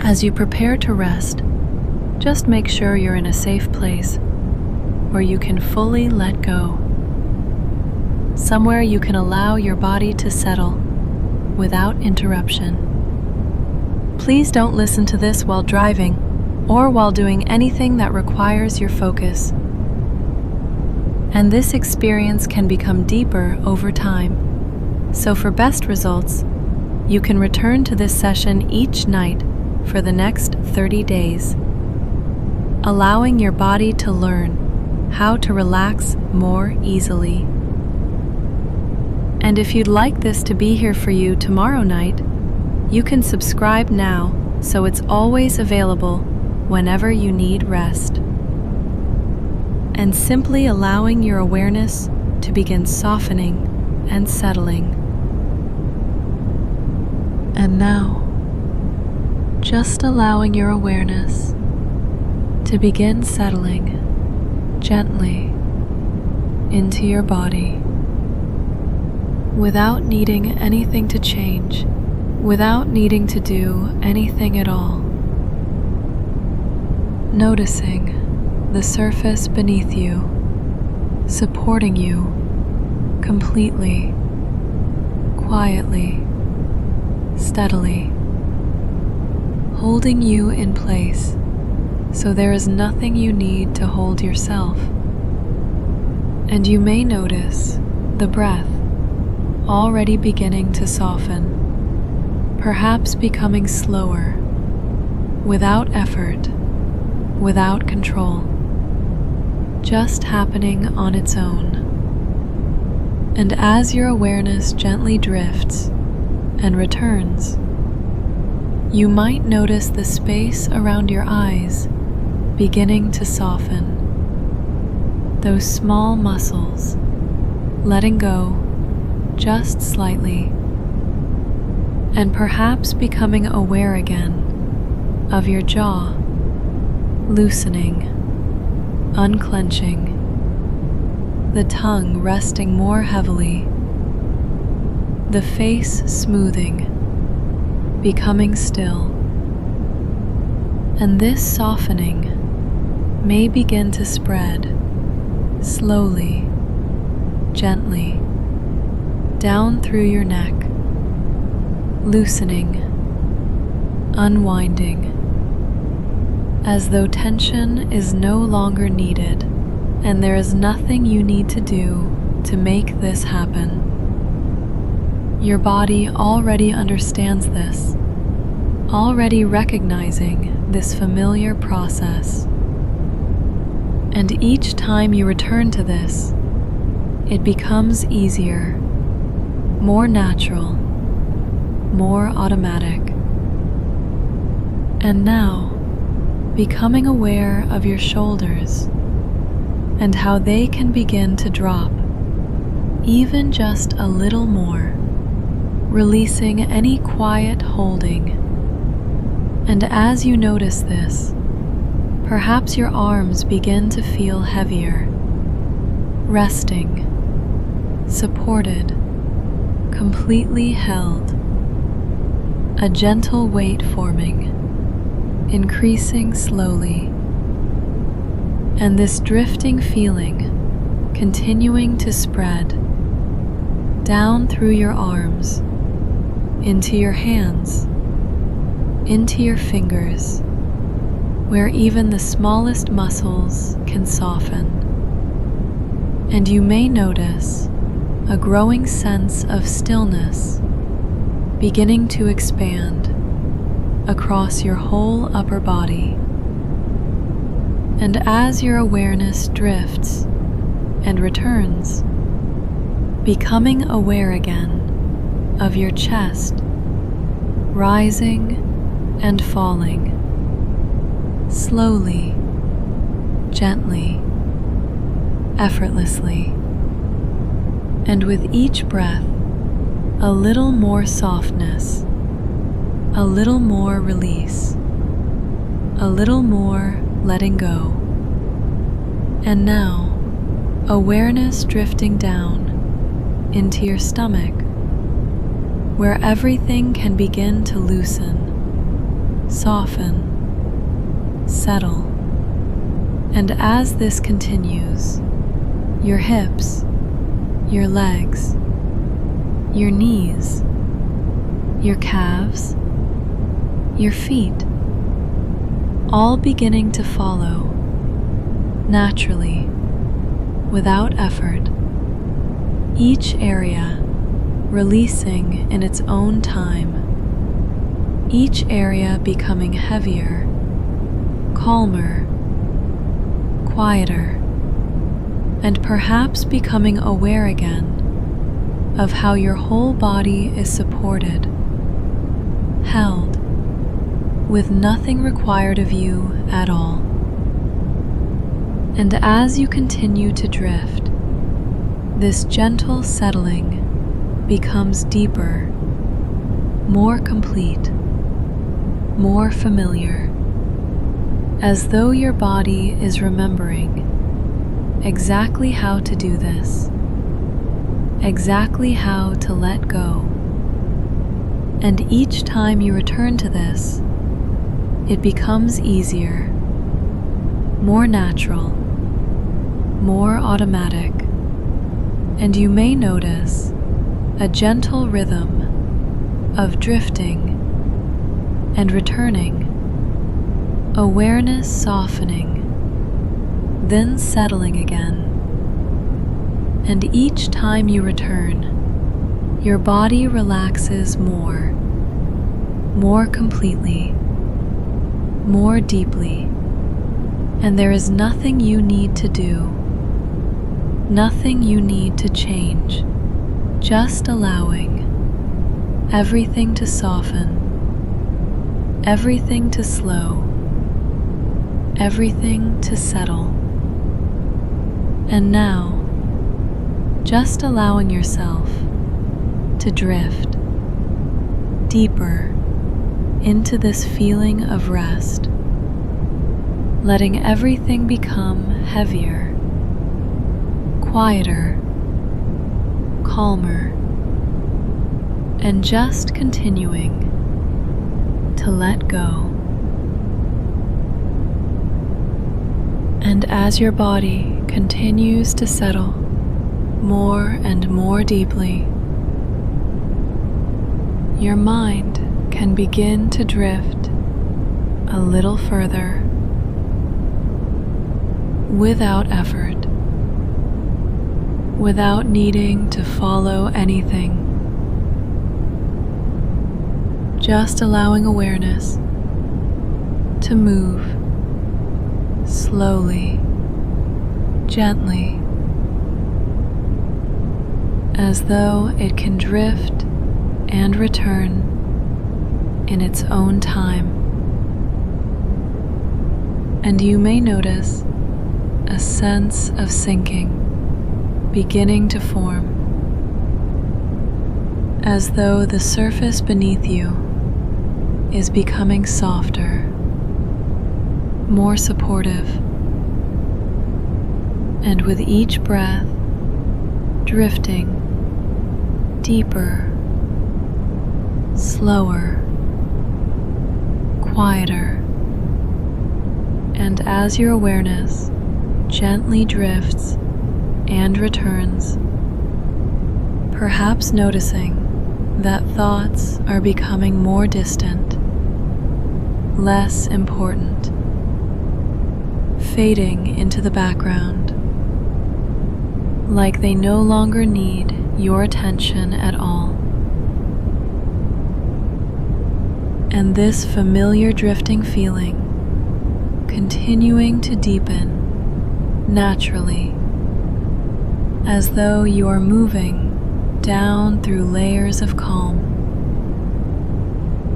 As you prepare to rest, just make sure you're in a safe place where you can fully let go. Somewhere you can allow your body to settle without interruption. Please don't listen to this while driving or while doing anything that requires your focus. And this experience can become deeper over time. So for best results, you can return to this session each night for the next 30 days, allowing your body to learn how to relax more easily. And if you'd like this to be here for you tomorrow night, you can subscribe now so it's always available whenever you need rest. And simply allowing your awareness to begin softening and settling. And now, just allowing your awareness to begin settling gently into your body without needing anything to change, without needing to do anything at all. Noticing the surface beneath you, supporting you completely, quietly, steadily, holding you in place so there is nothing you need to hold yourself. And you may notice the breath already beginning to soften, perhaps becoming slower, without effort, without control, just happening on its own. And as your awareness gently drifts and returns, you might notice the space around your eyes beginning to soften. Those small muscles letting go just slightly, and perhaps becoming aware again of your jaw loosening, unclenching, the tongue resting more heavily, the face smoothing, becoming still. And this softening may begin to spread slowly, gently, down through your neck, loosening, unwinding, as though tension is no longer needed and there is nothing you need to do to make this happen. Your body already understands this, already recognizing this familiar process. And each time you return to this, it becomes easier, more natural, more automatic. And now, becoming aware of your shoulders and how they can begin to drop, even just a little more, releasing any quiet holding. And as you notice this, perhaps your arms begin to feel heavier, resting, supported, completely held, a gentle weight forming, increasing slowly, and this drifting feeling continuing to spread down through your arms, into your hands, into your fingers, where even the smallest muscles can soften. And you may notice a growing sense of stillness beginning to expand across your whole upper body. And as your awareness drifts and returns, becoming aware again of your chest rising and falling, slowly, gently, effortlessly, and with each breath, a little more softness, a little more release, a little more letting go. And now, awareness drifting down into your stomach, where everything can begin to loosen, soften, settle. And as this continues, your hips, your legs, your knees, your calves, your feet, all beginning to follow naturally, without effort, each area releasing in its own time, each area becoming heavier, calmer, quieter, and perhaps becoming aware again of how your whole body is supported, held, with nothing required of you at all. And as you continue to drift, this gentle settling becomes deeper, more complete, more familiar, as though your body is remembering exactly how to do this, exactly how to let go. And each time you return to this, it becomes easier, more natural, more automatic, and you may notice a gentle rhythm of drifting and returning, awareness softening, then settling again. And each time you return, your body relaxes more completely, more deeply, and there is nothing you need to do, nothing you need to change, just allowing everything to soften, everything to slow, everything to settle. And now, just allowing yourself to drift deeper into this feeling of rest, letting everything become heavier, quieter, calmer, and just continuing to let go. And as your body continues to settle more and more deeply, your mind can begin to drift a little further without effort, without needing to follow anything, just allowing awareness to move slowly, gently, as though it can drift and return in its own time. And you may notice a sense of sinking beginning to form, as though the surface beneath you is becoming softer, more supportive, and with each breath, drifting deeper, slower, quieter. And as your awareness gently drifts and returns, perhaps noticing that thoughts are becoming more distant, less important, fading into the background, like they no longer need your attention at all. And this familiar drifting feeling continuing to deepen naturally, as though you are moving down through layers of calm,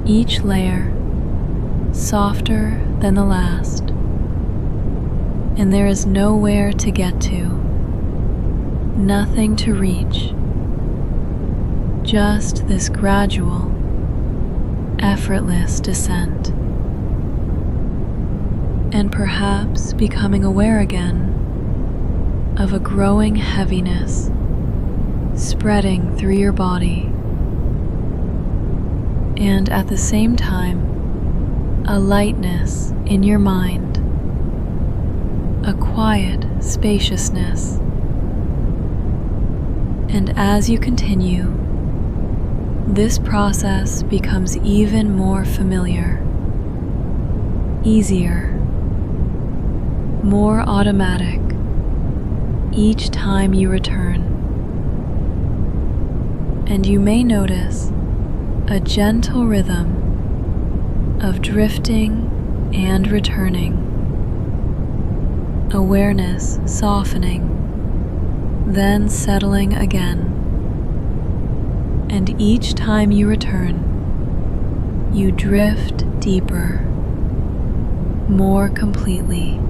each layer softer than the last, and there is nowhere to get to, nothing to reach, just this gradual, effortless descent. And perhaps becoming aware again of a growing heaviness spreading through your body, and at the same time a lightness in your mind, a quiet spaciousness. And as you continue, this process becomes even more familiar, easier, more automatic each time you return. And you may notice a gentle rhythm of drifting and returning, awareness softening, then settling again. And each time you return, you drift deeper, more completely.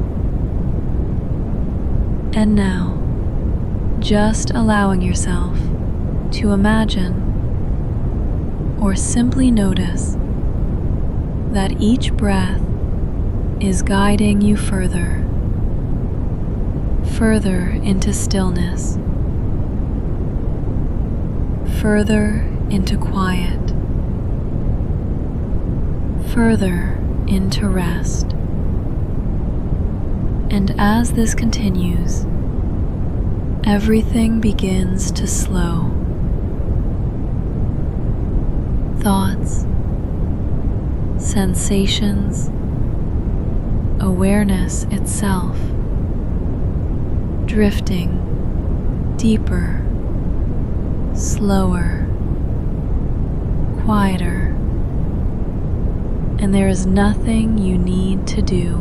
And now, just allowing yourself to imagine or simply notice that each breath is guiding you further into stillness, further into quiet, further into rest. And as this continues, everything begins to slow. Thoughts, sensations, awareness itself, drifting deeper, slower, quieter, and there is nothing you need to do,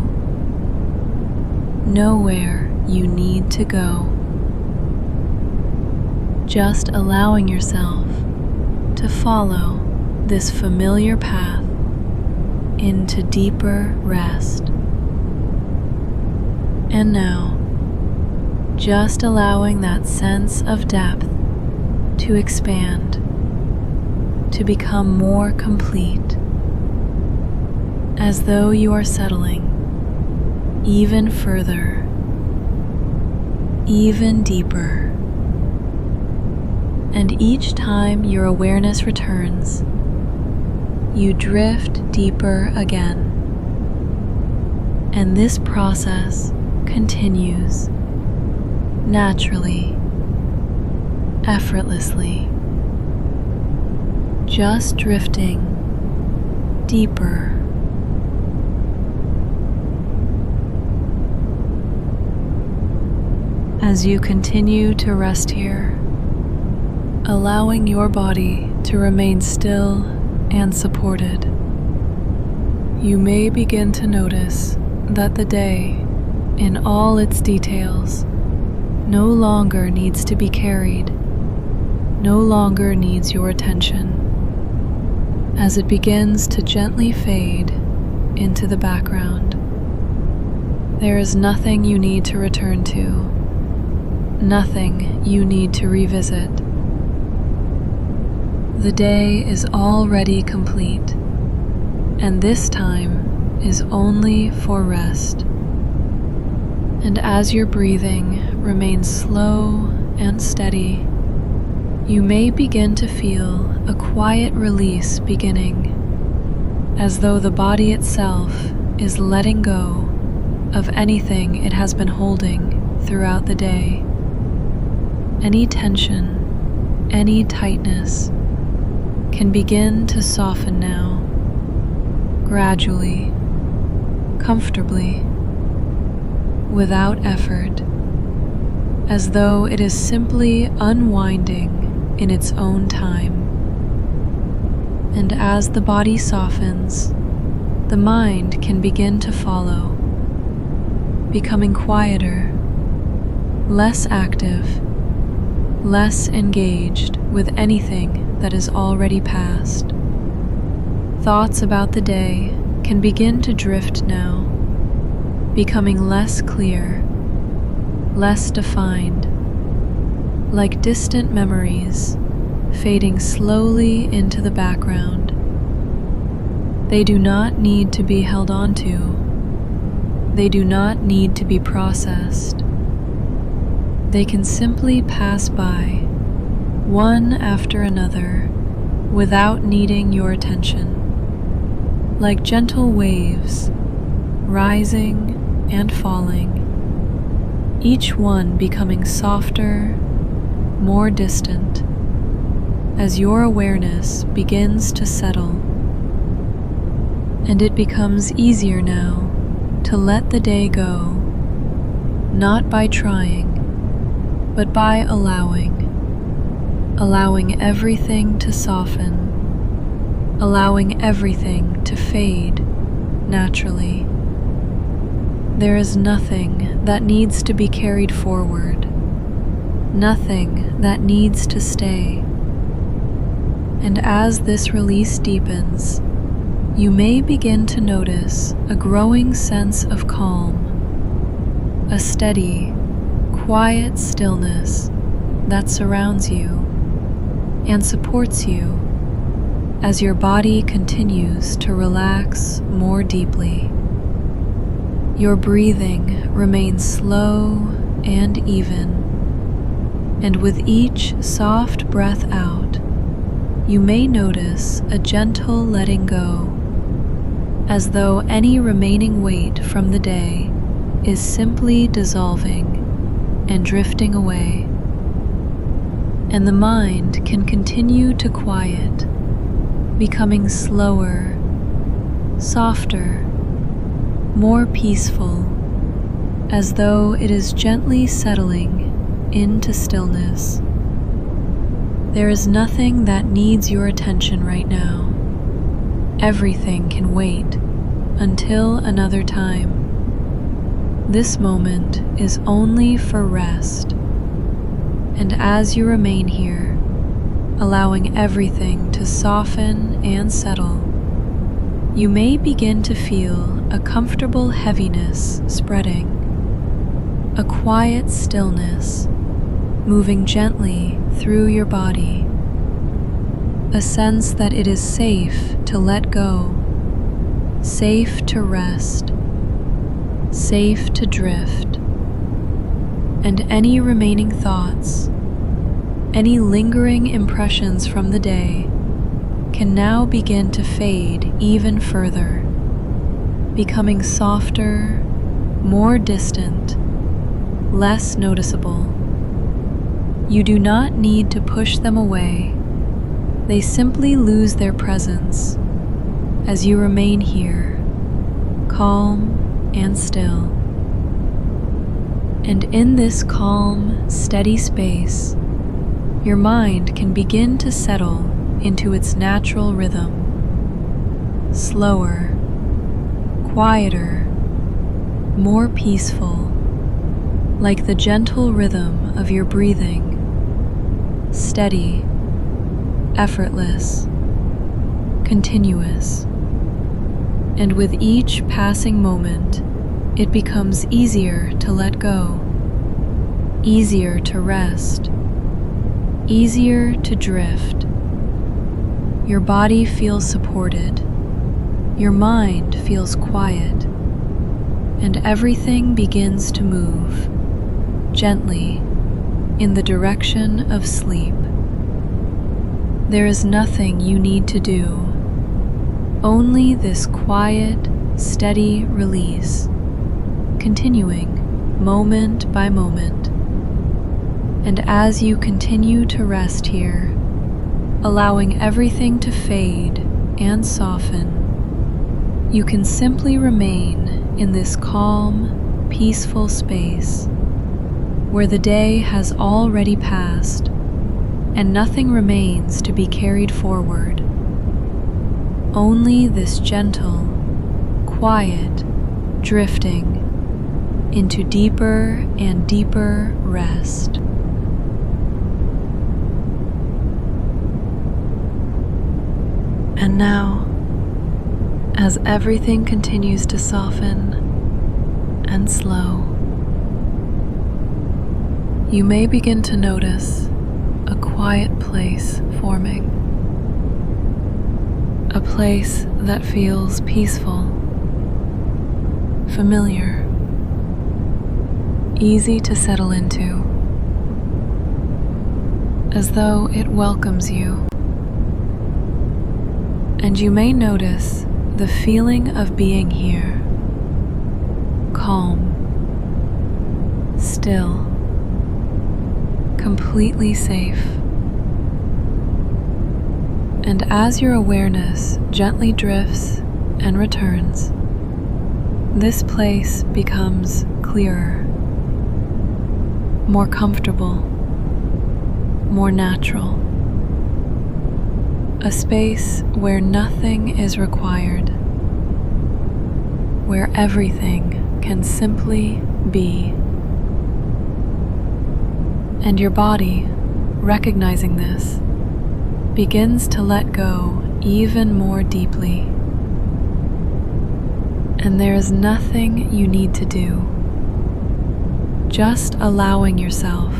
nowhere you need to go, just allowing yourself to follow this familiar path into deeper rest. And now, just allowing that sense of depth to expand, to become more complete, as though you are settling even further, even deeper. And each time your awareness returns, you drift deeper again. And this process continues naturally, effortlessly, just drifting deeper. As you continue to rest here, allowing your body to remain still and supported, you may begin to notice that the day, in all its details, no longer needs to be carried, no longer needs your attention, as it begins to gently fade into the background. There is nothing you need to return to, nothing you need to revisit. The day is already complete, and this time is only for rest. And as your breathing remains slow and steady, you may begin to feel a quiet release beginning, as though the body itself is letting go of anything it has been holding throughout the day. Any tension, any tightness can begin to soften now, gradually, comfortably, without effort, as though it is simply unwinding in its own time. And as the body softens, the mind can begin to follow, becoming quieter, less active, less engaged with anything that is already past. Thoughts about the day can begin to drift now, becoming less clear, less defined, like distant memories fading slowly into the background. They do not need to be held onto. They do not need to be processed. They can simply pass by, one after another, without needing your attention, like gentle waves, rising and falling, each one becoming softer, more distant, as your awareness begins to settle. And it becomes easier now to let the day go, not by trying, but by allowing everything to soften, allowing everything to fade naturally. There is nothing that needs to be carried forward, nothing that needs to stay. And as this release deepens, you may begin to notice a growing sense of calm, a steady, quiet stillness that surrounds you and supports you as your body continues to relax more deeply. Your breathing remains slow and even, and with each soft breath out, you may notice a gentle letting go, as though any remaining weight from the day is simply dissolving and drifting away. And the mind can continue to quiet, becoming slower, softer, more peaceful, as though it is gently settling into stillness. There is nothing that needs your attention right now. Everything can wait until another time. This moment is only for rest. And as you remain here, allowing everything to soften and settle, you may begin to feel a comfortable heaviness spreading, a quiet stillness moving gently through your body, a sense that it is safe to let go, safe to rest, safe to drift, and any remaining thoughts, any lingering impressions from the day can now begin to fade even further, becoming softer, more distant, less noticeable. You do not need to push them away. They simply lose their presence as you remain here, calm and still. And in this calm, steady space, your mind can begin to settle into its natural rhythm, slower, quieter, more peaceful, like the gentle rhythm of your breathing, steady, effortless, continuous. And with each passing moment, it becomes easier to let go, easier to rest, easier to drift. Your body feels supported, your mind feels quiet, and everything begins to move gently in the direction of sleep. There is nothing you need to do, only this quiet, steady release, continuing moment by moment. And as you continue to rest here, allowing everything to fade and soften, you can simply remain in this calm, peaceful space where the day has already passed and nothing remains to be carried forward. Only this gentle, quiet drifting into deeper and deeper rest. And now, as everything continues to soften and slow, you may begin to notice a quiet place forming. A place that feels peaceful, familiar, easy to settle into, as though it welcomes you. And you may notice the feeling of being here, calm, still, completely safe. And as your awareness gently drifts and returns, this place becomes clearer, more comfortable, more natural. A space where nothing is required, where everything can simply be. And your body, recognizing this, begins to let go even more deeply. And there is nothing you need to do, just allowing yourself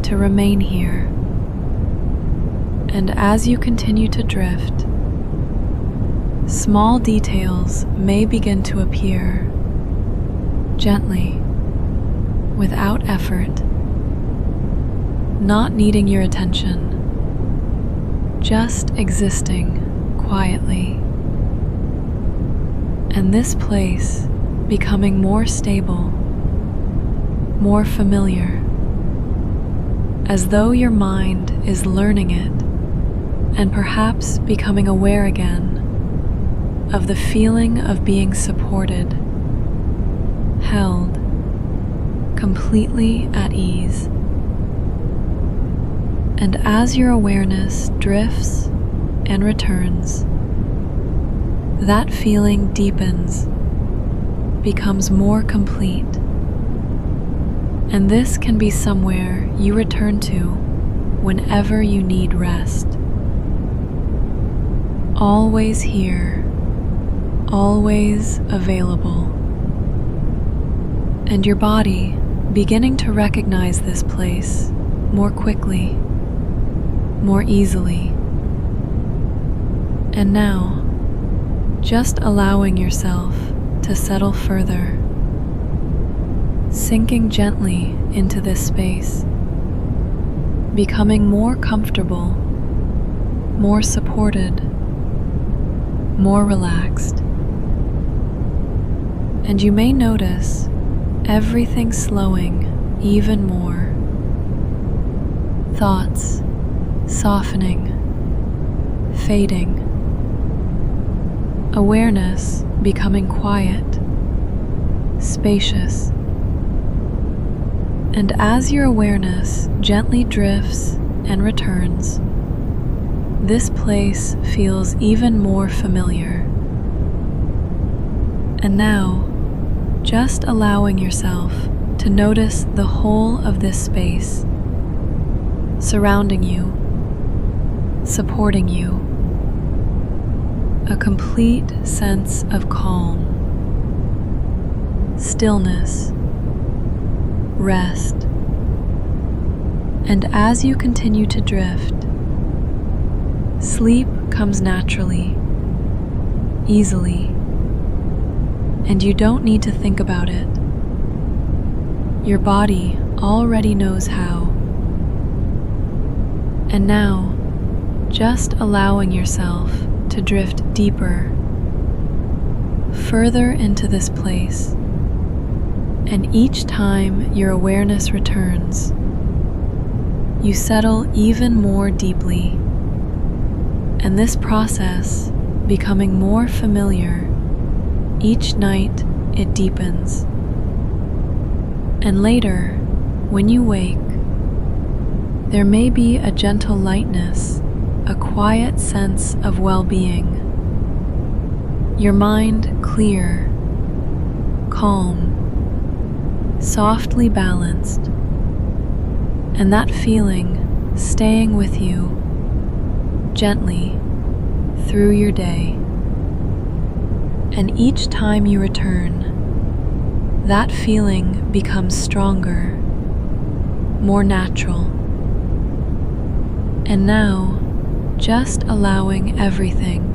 to remain here. And as you continue to drift, small details may begin to appear, gently, without effort, not needing your attention, just existing quietly. And this place becoming more stable, more familiar, as though your mind is learning it and perhaps becoming aware again of the feeling of being supported, held, completely at ease. And as your awareness drifts and returns, that feeling deepens, becomes more complete. And this can be somewhere you return to whenever you need rest. Always here, always available. And your body beginning to recognize this place more quickly, more easily. And now, just allowing yourself to settle further, sinking gently into this space, becoming more comfortable, more supported, more relaxed. And you may notice everything slowing even more. Thoughts softening, fading. Awareness becoming quiet, spacious. And as your awareness gently drifts and returns, this place feels even more familiar. And now, just allowing yourself to notice the whole of this space, surrounding you, supporting you, a complete sense of calm, stillness, rest. And as you continue to drift, sleep comes naturally, easily, and you don't need to think about it. Your body already knows how. And now, just allowing yourself to drift deeper, further into this place. And each time your awareness returns, you settle even more deeply. And this process, becoming more familiar, each night it deepens. And later, when you wake, there may be a gentle lightness, a quiet sense of well-being. Your mind clear, calm, softly balanced, and that feeling staying with you gently through your day. And each time you return, that feeling becomes stronger, more natural. And now, just allowing everything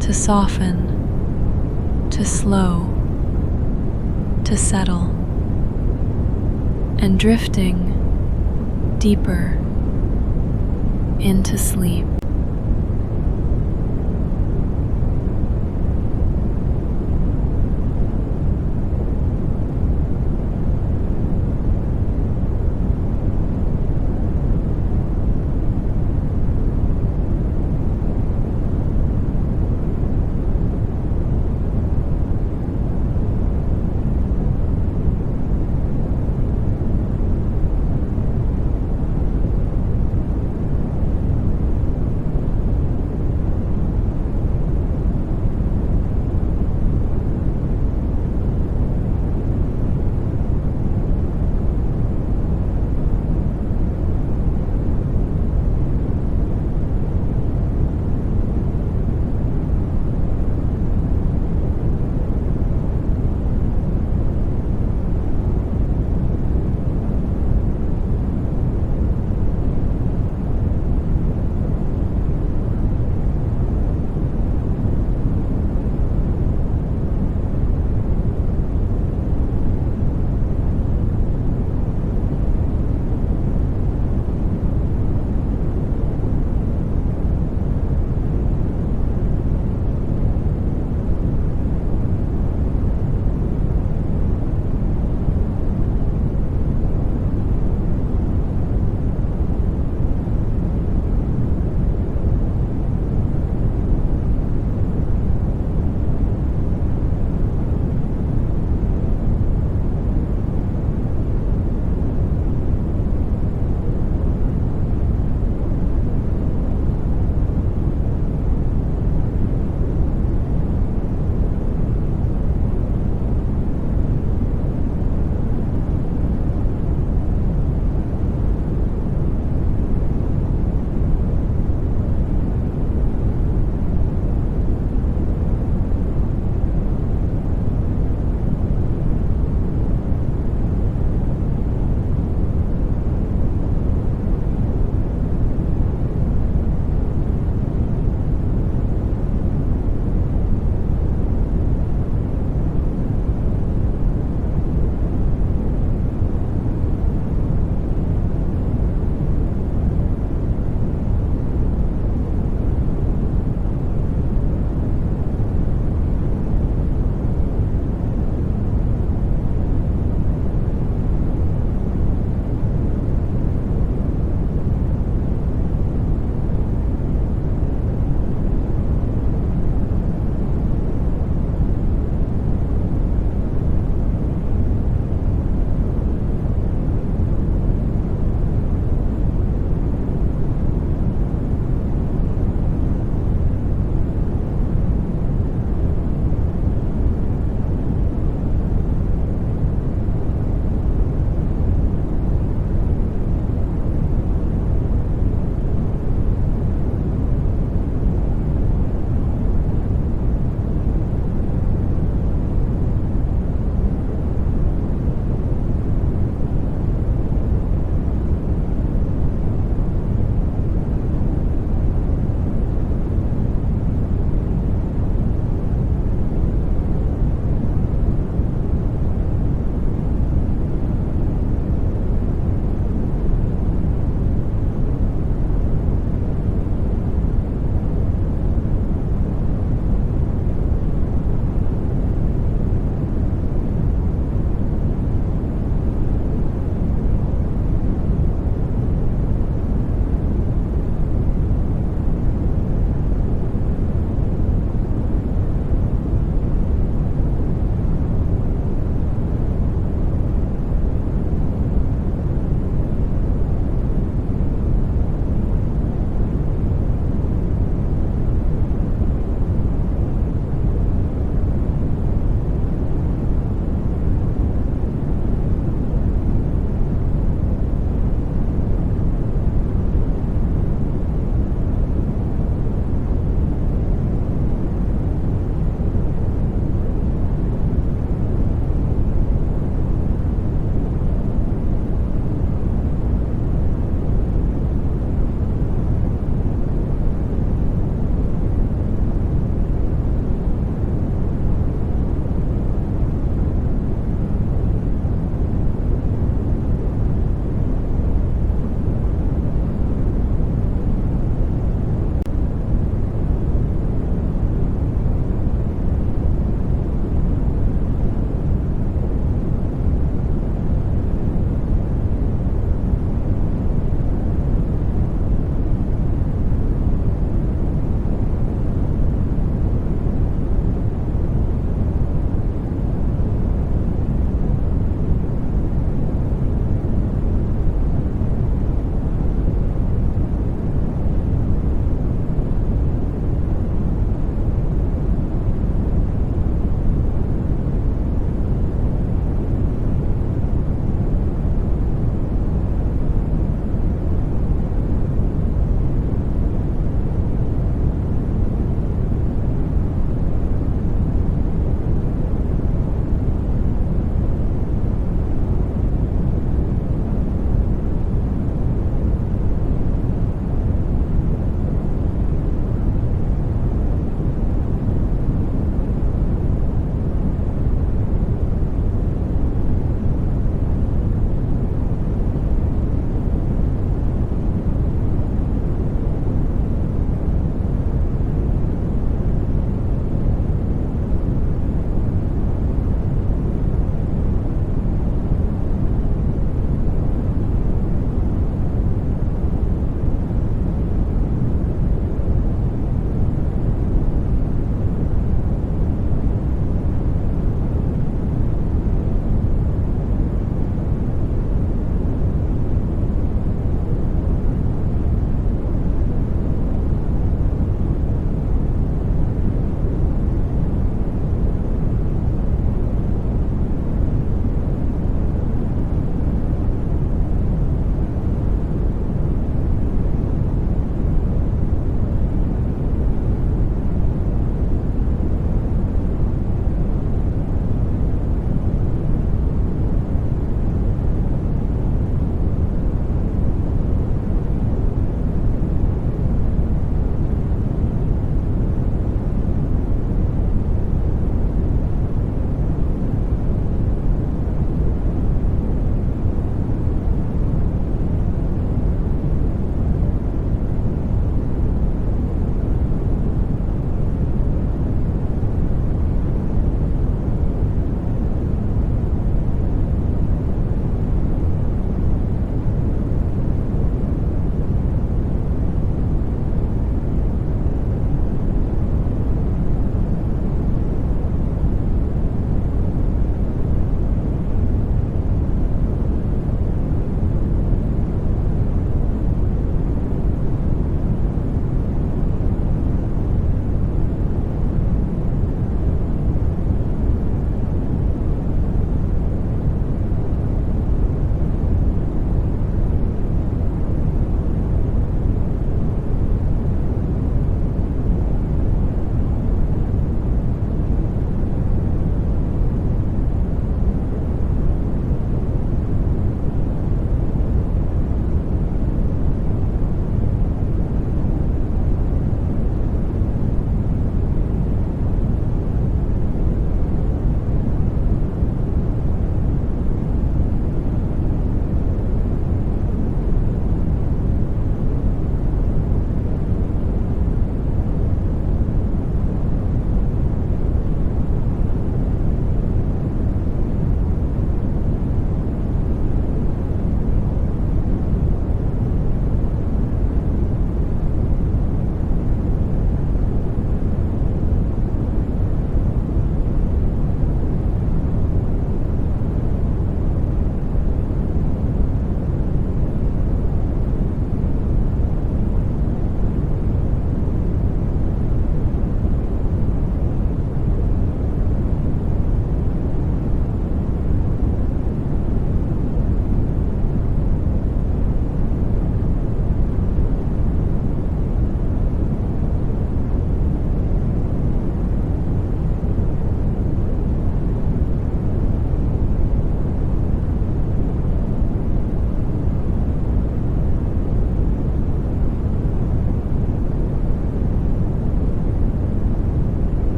to soften, to slow, to settle, and drifting deeper into sleep.